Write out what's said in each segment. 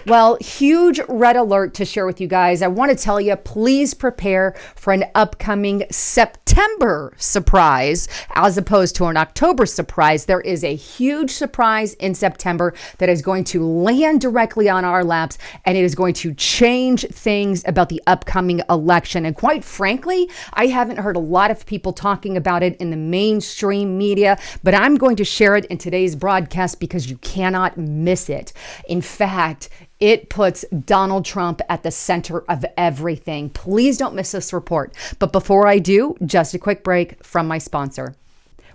Well, huge red alert to share with you guys. I want to tell you, please prepare for an upcoming September surprise as opposed to an October surprise. There is a huge surprise in September that is going to land directly on our laps, and it is going to change things about the upcoming election. And quite frankly, I haven't heard a lot of people talking about it in the mainstream media, but I'm going to share it in today's broadcast because you cannot miss it. In fact, it puts Donald Trump at the center of everything. Please don't miss this report. But before I do, just a quick break from my sponsor.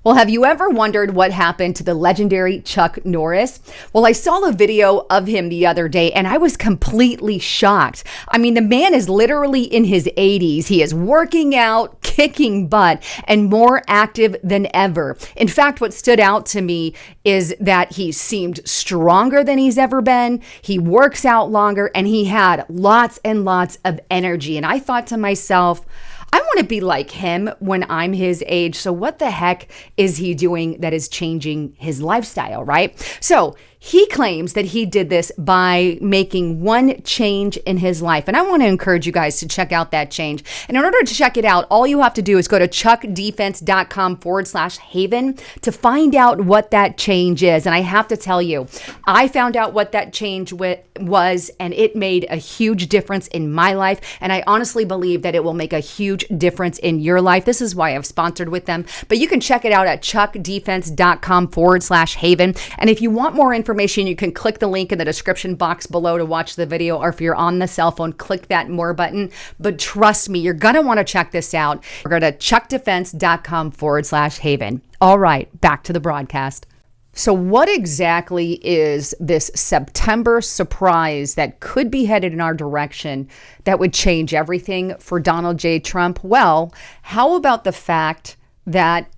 Well, have you ever wondered what happened to the legendary Chuck Norris? Well, I saw a video of him the other day and I was completely shocked. I mean, the man is literally in his 80s. He is working out, kicking butt, and more active than ever. In fact, what stood out to me is that he seemed stronger than he's ever been. He works out longer and he had lots and lots of energy. And I thought to myself, I want to be like him when I'm his age. So what the heck is he doing that is changing his lifestyle, right? So he claims that he did this by making one change in his life. And I want to encourage you guys to check out that change. And in order to check it out, all you have to do is go to chuckdefense.com/haven to find out what that change is. And I have to tell you, I found out what that change was, and it made a huge difference in my life. And I honestly believe that it will make a huge difference in your life. This is why I've sponsored with them. But you can check it out at chuckdefense.com/haven. And if you want more information, you can click the link in the description box below to watch the video, or if you're on the cell phone, click that more button. But trust me, you're going to want to check this out. Go to chuckdefense.com/haven. All right, back to the broadcast. So what exactly is this September surprise that could be headed in our direction that would change everything for Donald J. Trump? Well, how about the fact that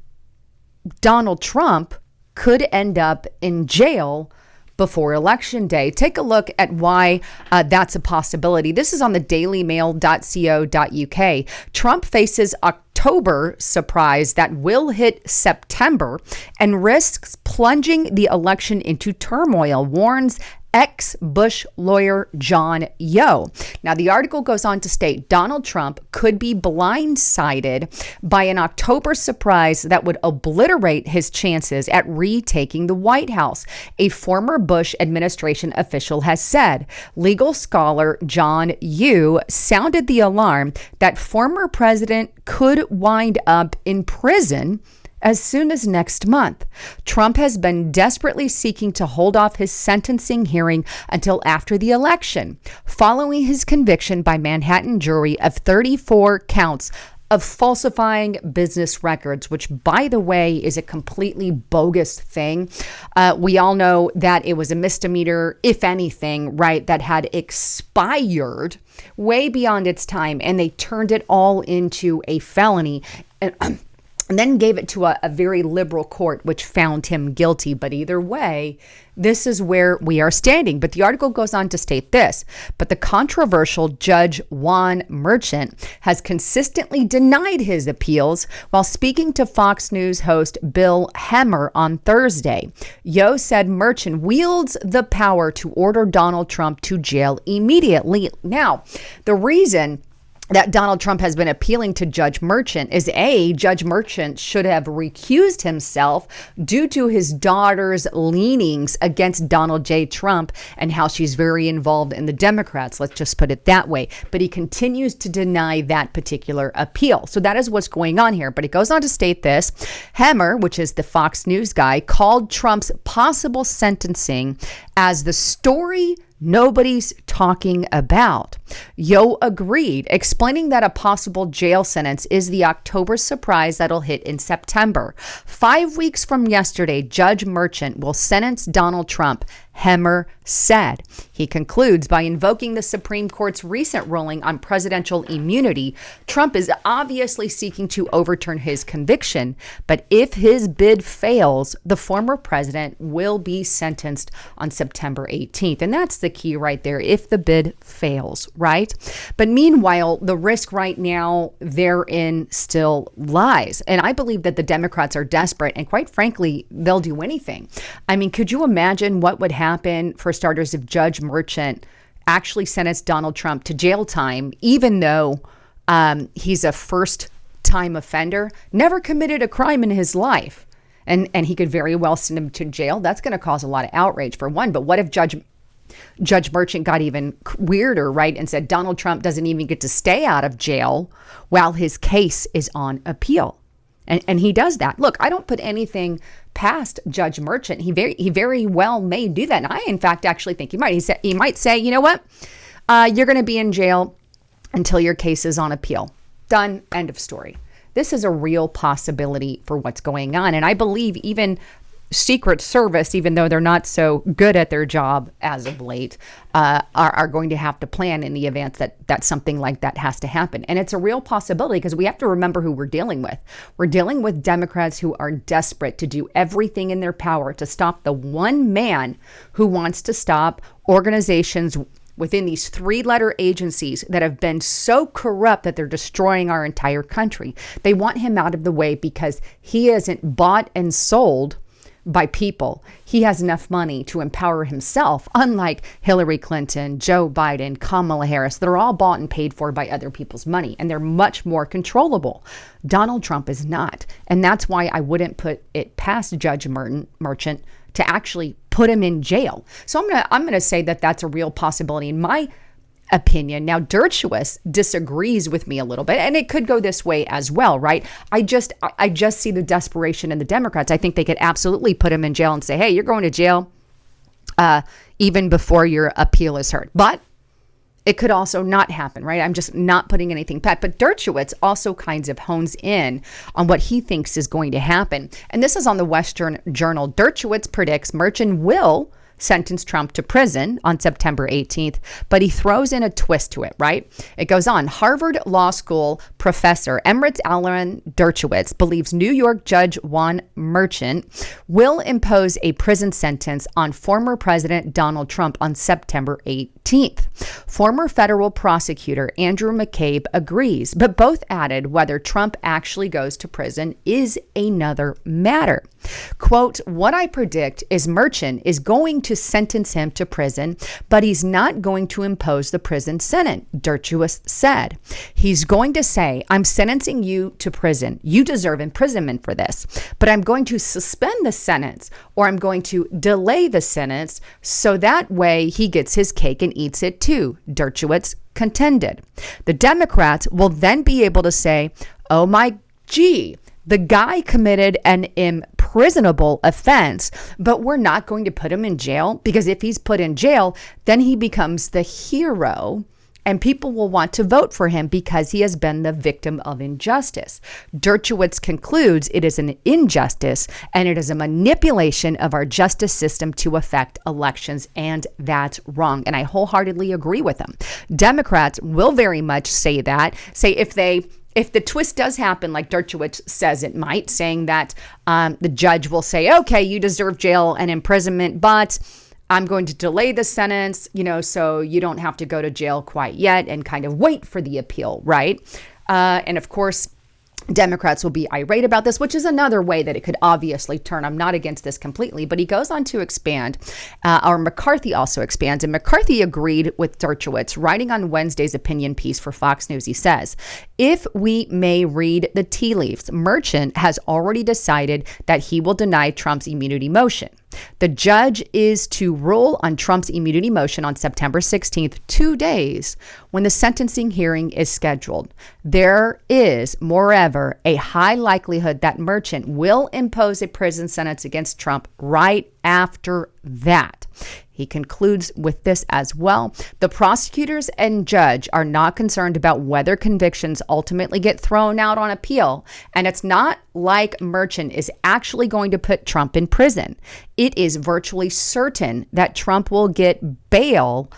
Donald Trump could end up in jail before Election Day? Take a look at why that's a possibility. This is on the dailymail.co.uk. Trump faces October surprise that will hit September and risks plunging the election into turmoil, warns ex-Bush lawyer John Yo. Now, the article goes on to state Donald Trump could be blindsided by an October surprise that would obliterate his chances at retaking the White House, a former Bush administration official has said. Legal scholar John Yoo sounded the alarm that former president could wind up in prison as soon as next month. Trump has been desperately seeking to hold off his sentencing hearing until after the election, following his conviction by Manhattan jury of 34 counts of falsifying business records, which, by the way, is a completely bogus thing. We all know that it was a misdemeanor, if anything, right, that had expired way beyond its time, and they turned it all into a felony. And then gave it to a very liberal court, which found him guilty. But either way, this is where we are standing. But the article goes on to state this. But the controversial Judge Juan Merchant has consistently denied his appeals while speaking to Fox News host Bill Hemmer on Thursday. Yo said Merchant wields the power to order Donald Trump to jail immediately. Now, the reason that Donald Trump has been appealing to Judge Merchant is Judge Merchant should have recused himself due to his daughter's leanings against Donald J. Trump and how she's very involved in the Democrats. Let's just put it that way. But he continues to deny that particular appeal. So that is what's going on here. But it goes on to state this. Hemmer, which is the Fox News guy, called Trump's possible sentencing as the story nobody's talking about. Yo agreed, explaining that a possible jail sentence is the October surprise that'll hit in September. 5 weeks from yesterday, Judge Merchant will sentence Donald Trump, Hemmer said. He concludes by invoking the Supreme Court's recent ruling on presidential immunity. Trump is obviously seeking to overturn his conviction, but if his bid fails, the former president will be sentenced on September 18th. And that's the key right there, if the bid fails, right? But meanwhile, the risk right now therein still lies. And I believe that the Democrats are desperate, and quite frankly, they'll do anything. I mean, could you imagine what would happen, for starters, if Judge Merchant actually sentenced Donald Trump to jail time, even though he's a first-time offender, never committed a crime in his life, and he could very well send him to jail. That's going to cause a lot of outrage, for one. But what if Judge Merchant got even weirder, right, and said Donald Trump doesn't even get to stay out of jail while his case is on appeal? And he does that. Look, I don't put anything past Judge Merchant. He very well may do that. And I, in fact, actually think he might. He might say, you know what? You're going to be in jail until your case is on appeal. Done. End of story. This is a real possibility for what's going on. And I believe even Secret Service, even though they're not so good at their job as of late, are going to have to plan in the event that something like that has to happen. And it's a real possibility because we have to remember who we're dealing with. We're dealing with Democrats who are desperate to do everything in their power to stop the one man who wants to stop organizations within these three-letter agencies that have been so corrupt that they're destroying our entire country. They want him out of the way because he isn't bought and sold by people. He has enough money to empower himself, unlike Hillary Clinton, Joe Biden, Kamala Harris. They're all bought and paid for by other people's money, and they're much more controllable. Donald Trump is not. And that's why I wouldn't put it past Judge Merchant to actually put him in jail. So I'm going to say that that's a real possibility in my opinion. Now, Dershowitz disagrees with me a little bit, and it could go this way as well, right? I just see the desperation in the Democrats. I think they could absolutely put him in jail and say, hey, you're going to jail even before your appeal is heard. But it could also not happen, right? I'm just not putting anything past. But Dershowitz also kind of hones in on what he thinks is going to happen. And this is on the Western Journal. Dershowitz predicts Merchant will sentence Trump to prison on September 18th, but he throws in a twist to it, right? It goes on. Harvard Law School professor Emeritus Alan Dershowitz believes New York Judge Juan Merchant will impose a prison sentence on former President Donald Trump on September 18th. Former federal prosecutor Andrew McCabe agrees, but both added whether Trump actually goes to prison is another matter. Quote, what I predict is Merchant is going to sentence him to prison, but he's not going to impose the prison sentence, Dershowitz said. He's going to say, I'm sentencing you to prison. You deserve imprisonment for this, but I'm going to suspend the sentence, or I'm going to delay the sentence so that way he gets his cake and eats it too, Dershowitz contended. The Democrats will then be able to say, oh my gee, the guy committed an imprisonable offense, but we're not going to put him in jail, because if he's put in jail, then he becomes the hero and people will want to vote for him because he has been the victim of injustice. Dershowitz concludes it is an injustice and it is a manipulation of our justice system to affect elections, and that's wrong. And I wholeheartedly agree with him. Democrats will very much say that, if the twist does happen, like Dershowitz says it might, saying that the judge will say, okay, you deserve jail and imprisonment, but I'm going to delay the sentence, so you don't have to go to jail quite yet, and kind of wait for the appeal, right? And of course, Democrats will be irate about this, which is another way that it could obviously turn. I'm not against this completely, but he goes on to expand. Or McCarthy also expands, and McCarthy agreed with Dershowitz, writing on Wednesday's opinion piece for Fox News. He says, if we may read the tea leaves, Merchant has already decided that he will deny Trump's immunity motion. The judge is to rule on Trump's immunity motion on September 16th, 2 days when the sentencing hearing is scheduled. There is, moreover, a high likelihood that Merchant will impose a prison sentence against Trump right after that. He concludes with this as well. The prosecutors and judge are not concerned about whether convictions ultimately get thrown out on appeal. And it's not like Merchant is actually going to put Trump in prison. It is virtually certain that Trump will get bail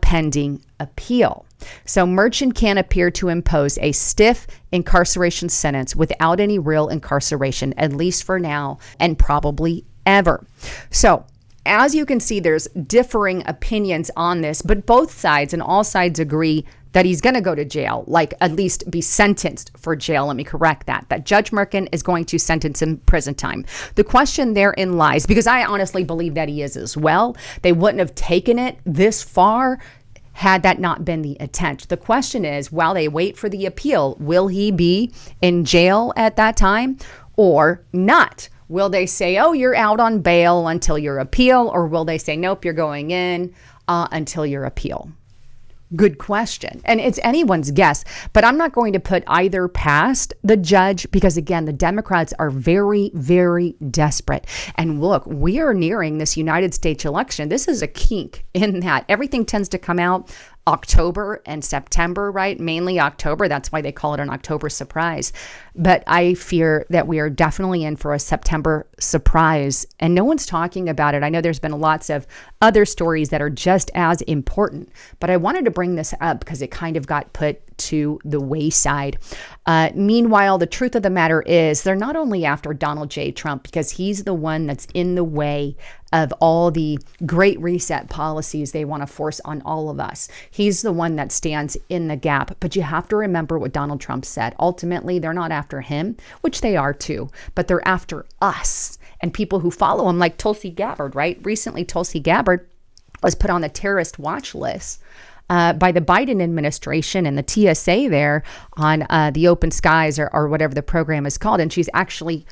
pending appeal. So Merchant can appear to impose a stiff incarceration sentence without any real incarceration, at least for now, and probably ever. So as you can see, there's differing opinions on this, but both sides and all sides agree that he's going to go to jail, like at least be sentenced for jail. Let me correct that Judge Merkin is going to sentence him prison time. The question therein lies, because I honestly believe that he is as well. They wouldn't have taken it this far had that not been the intent. The question is, while they wait for the appeal, will he be in jail at that time or not? Will they say, oh, you're out on bail until your appeal? Or will they say, nope, you're going in until your appeal? Good question. And it's anyone's guess, but I'm not going to put either past the judge because, again, the Democrats are very, very desperate. And look, we are nearing this United States election. This is a kink in that everything tends to come out October and September, right? Mainly October. That's why they call it an October surprise. But I fear that we are definitely in for a September surprise, and no one's talking about it. I know there's been lots of other stories that are just as important, but I wanted to bring this up because it kind of got put to the wayside. Meanwhile, the truth of the matter is they're not only after Donald J. Trump because he's the one that's in the way of all the Great Reset policies they want to force on all of us. He's the one that stands in the gap. But you have to remember what Donald Trump said. Ultimately, they're not after him, which they are too, but they're after us and people who follow him, like Tulsi Gabbard, right? Recently, Tulsi Gabbard was put on the terrorist watch list by the Biden administration and the TSA there on the Open Skies or whatever the program is called. And she's actually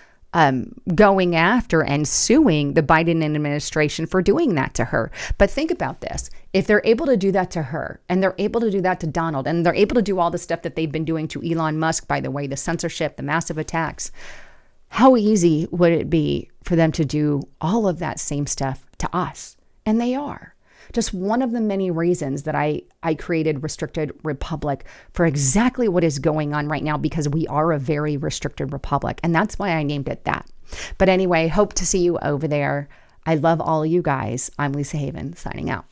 going after and suing the Biden administration for doing that to her. But think about this. If they're able to do that to her and they're able to do that to Donald and they're able to do all the stuff that they've been doing to Elon Musk, by the way, the censorship, the massive attacks, how easy would it be for them to do all of that same stuff to us? And they are. Just one of the many reasons that I created Restricted Republic for exactly what is going on right now, because we are a very restricted republic. And that's why I named it that. But anyway, hope to see you over there. I love all you guys. I'm Lisa Haven, signing out.